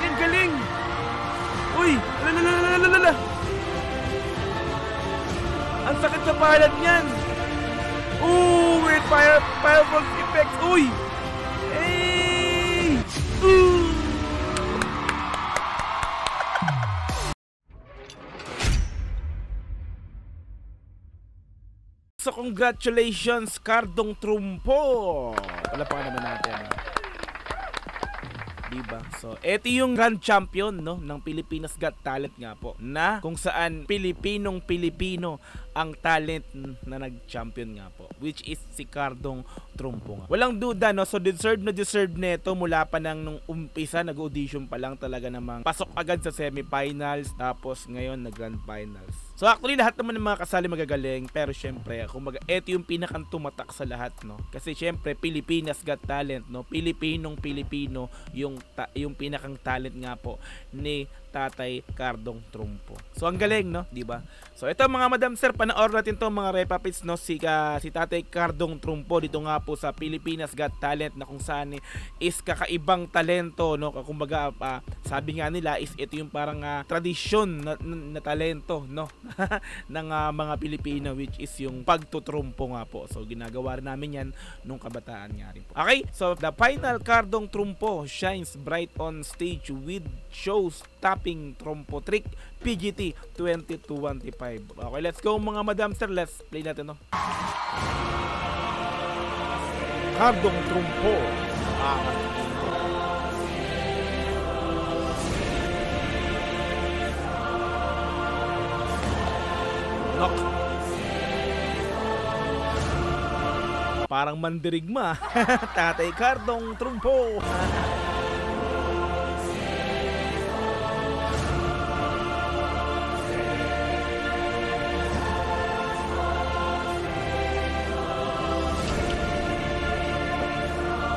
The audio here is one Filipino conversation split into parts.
Ang galing! Uy! Lalalala! Ang sakit sa palad niyan! Ooh! With fireballs effects! Uy! Hey! Ooh! So congratulations, Cardong Trumpo! Palapakan naman natin. Diba? So, eto yung grand champion, no, ng Pilipinas Got Talent nga po, na kung saan Pilipino ang talent na nag-champion nga po, which is si Cardong Trumpo nga. Walang duda, no, so deserve neto mula pa nung umpisa, nag-audition pa lang talaga namang pasok agad sa semifinals, tapos ngayon nag-grand finals. So actually lahat naman ng mga kasali magagaling, pero syempre, kumbaga eto yung pinakang tumatak sa lahat, no, kasi syempre Pilipinas Got Talent, no, Pilipino yung pinakang talent nga po ni Tatay Cardong Trumpo. So ang galing, no, di ba? So ito mga madam sir, panoorin natin to mga repapits, no, si Tatay Cardong Trumpo dito nga po sa Pilipinas Got Talent, na kung saan is kakaibang talento, no, kumbaga sabi nga nila is ito yung parang tradisyon na talento, no, ng mga Pilipino, which is yung pagtutrumpo nga po. So ginagawa rin namin yan nung kabataan nga rin po. Okay, so the final Cardong Trumpo shines bright on stage with shows tapping trumpo trick PGT 2025. Okay, let's go mga madam sir, let's play natin, no. Cardong Trumpo. Knock. Parang mandirigma. Tatay Cardong Trumpo.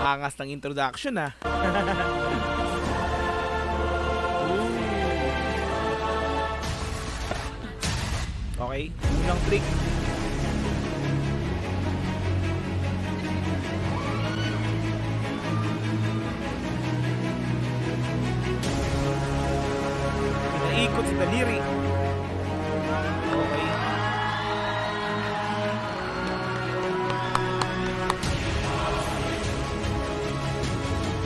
Angas ng introduction, ha. Okay, unang trick. Naikot si daliri. Okay.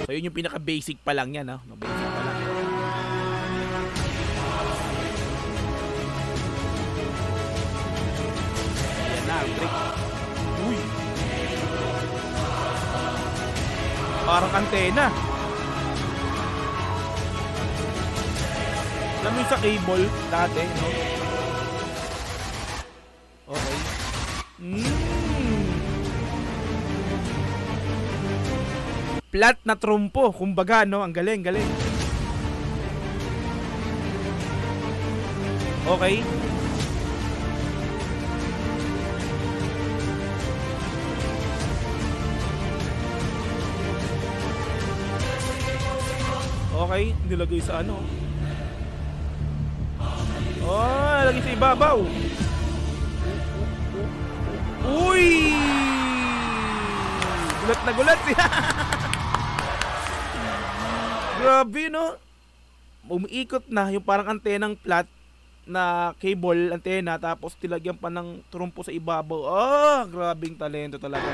So yun yung pinaka-basic pa lang yan, no? Basic pa lang. Ayan na, ang trick. Uy! Parang antena. Alam mo yung sa cable dati, no? Okay. Flat na trumpo, kumbaga, no? Ang galing, galing. Okay. Okay, nilagay sa ano? Oh, lagi sa ibabaw. Uy! Gulat na gulat siya. Grabe, no? Umiikot na yung parang antenang flat na cable antena, tapos tilagyan pa ng trumpo sa ibabaw. Ah, grabing talento talaga.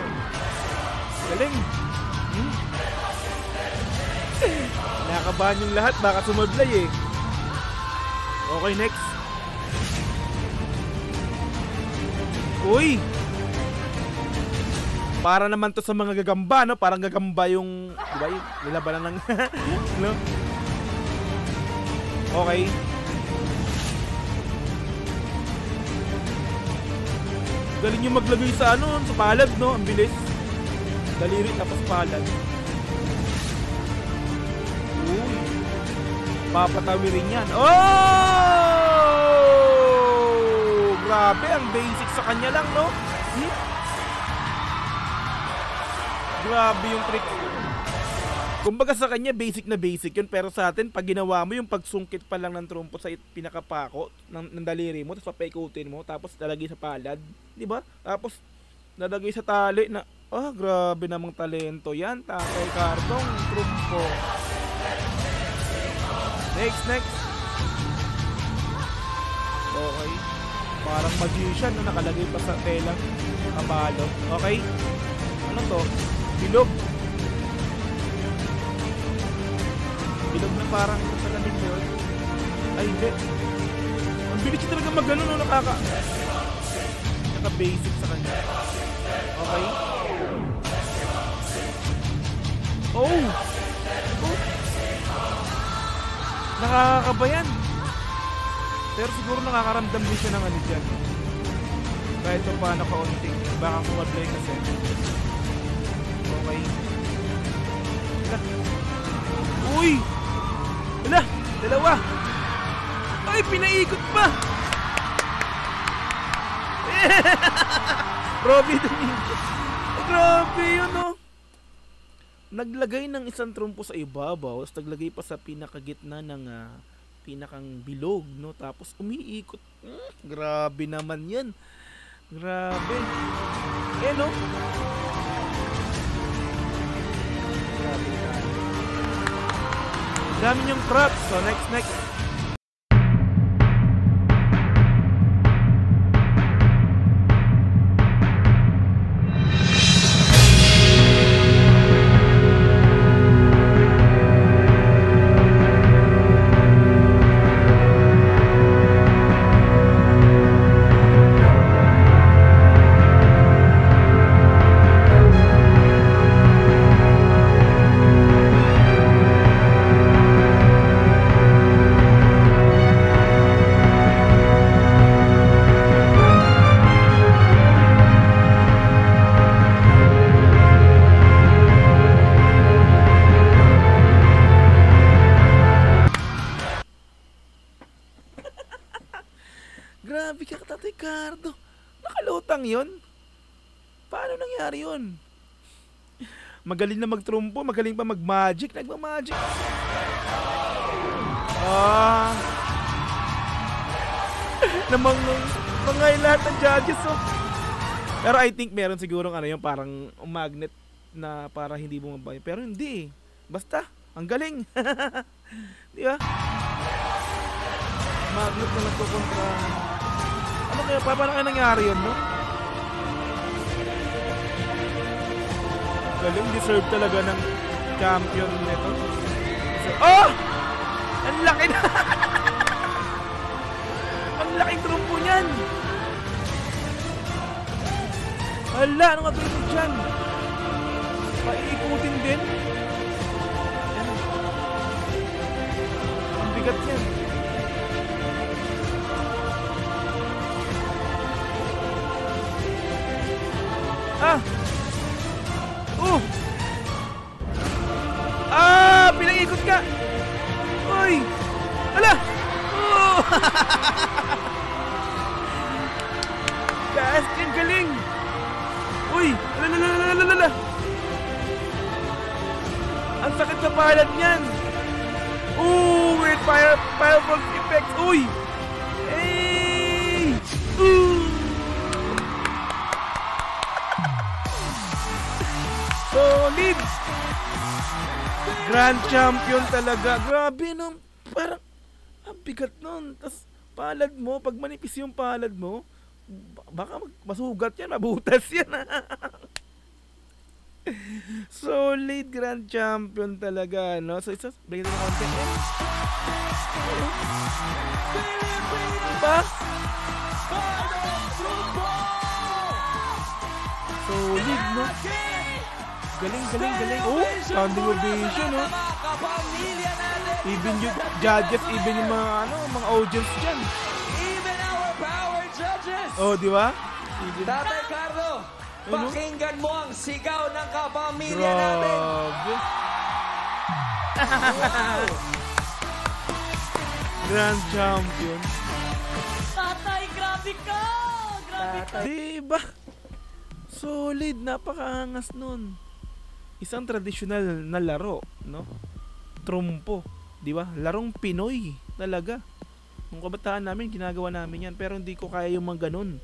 Galing. Nakakabahan yung lahat, baka sumablay eh. Okay, next. Uy! Para naman to sa mga gagamba, no? Parang gagamba yung, diba, yung nilabanan ng no? Okay. Galing yung maglagay sa ano, sa palad, no? Ang bilis. Daliri tapos palad. Uy. Papatawirin yan. Oh! Grabe, ang basic sa kanya lang, no? Grabe yung trick. Kumbaga sa kanya basic na basic yun, pero sa atin pag ginawa mo yung pagsungkit pa lang ng trumpo sa pinakapako ng daliri mo, tapos papaikutin mo, tapos lalagay sa palad, di ba? Tapos lalagay sa tali na Ah, grabe namang talento yan. Tatay Cardong, trumpo. Next. Okay. Parang magician na nakalagay pa sa telang kabalo. Okay. Ano to? Bilog. Bilog na parang sa lamig na yun. Ay, hindi. Ang bilis siya talaga mag-ano, no? Naka-basic sa kanya. Okay. Oh! Nakakabayan. Pero siguro nakakaramdam din siya ng ano dyan. Kahit pa paano kaunting. Baka kumablay kasi. Okay. Uy! Wala! Dalawa! Ay! Pinaikot pa! Robby Domingo. Grabe yun, no? Naglagay ng isang trumpo sa ibabaw, tapos naglagay pa sa pinakagitna ng pinakang bilog, no? Tapos umiikot. Grabe naman yan. Grabe. No? Grabe na. Dami niyong props. So, next. Grabe ka, Tatay Cardo. Nakalutang yun? Paano nangyari yun? Magaling na magtrumpo, magaling pa mag-magic. Nagma-magic. Namangay lahat ng judges, oh. Pero I think meron sigurong ano yung parang magnet na para hindi bumabay. Pero hindi eh. Basta, ang galing. Di ba? Magnet na nagkukontra. Ano kaya? Paano kaya nangyari yun, no? Galing, deserve talaga ng champion nito. Oh! Ang laki na! Ang laking trumpo niyan! Hala, ano nga ba ito dyan? Paiikutin din? Yan. Ang bigat yan. Pinag-ikot ka! Uy! Hala! Oh! Taas yan, galing! Uy! Lalalalalala! Ang sakit sa palad niyan! Ooh! With firework effects! Uy! Hey! Ooh! Solid! Grand champion talaga. Grabe, no? Parang ang bigat nun. Tapos palad mo, pag manipis yung palad mo, baka masugat yan, mabutas yan. Solid grand champion talaga, no? So, isa, bigyan na konti. Diba? Solid, no? Galing. Oh, standing ovation, no? Even yung judges, even yung mga audience dyan. Even our power judges. Oh, di ba? Tatay Cardo, pakinggan mo ang sigaw ng kapamilya natin. Grabe. Grand champion. Tatay, grabe ka! Grabe ka! Diba? Solid, napakaangas nun. Isang traditional na laro, no? Trumpo, di ba? Larong Pinoy talaga. Nung kabataan namin, ginagawa namin yan. Pero hindi ko kaya yung mga ganun.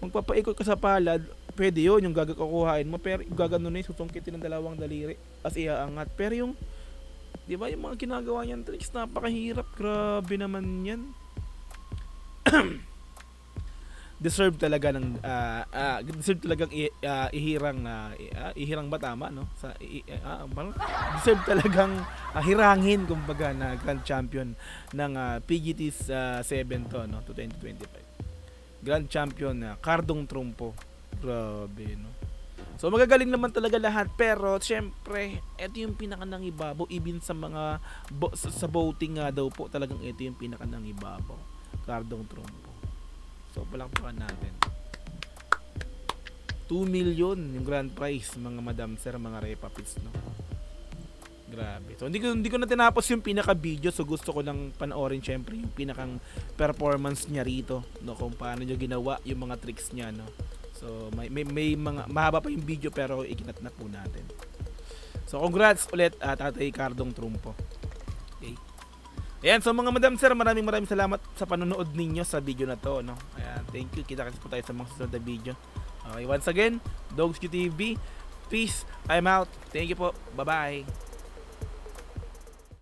Magpapaikot ka sa palad, pwede yun, yung gagakukuhain mo, pero gagano na susungkitin ng dalawang daliri as iaangat. Pero yung, di ba, yung mga ginagawa niyan tricks, napakahirap. Grabe naman yan. Deserve talaga ng deserve talagang ihirang ba tama, no? Deserve talagang hirangin kumbaga na Grand Champion ng PGT 7 to, no, to 2025. Grand Champion na Cardong Trumpo. Grabe, no. So magagaling naman talaga lahat, pero syempre ito yung pinakanangibabaw, even sa mga sa voting nga daw po, talagang ito yung pinakanangibabaw, Cardong Trumpo. So palakpakan natin. 2 million yung grand prize, mga madam sir, mga repapits, no. Grabe. So hindi ko na tinapos yung pinaka video, so gusto ko lang panoorin syempre yung pinakang performance niya rito, no, kung paano niya ginawa yung mga tricks niya, no. So may mga mahaba pa yung video, pero ikinat na po natin. So congrats ulit Tatay Cardong Trumpo. Okay. Ayan, so mga madam sir, maraming salamat sa panonood ninyo sa video na to, no. Ayan, thank you. Kita-kits po tayo sa mga susunod na video. Okay, once again, Dogs QTV. Peace. I'm out. Thank you po. Bye-bye.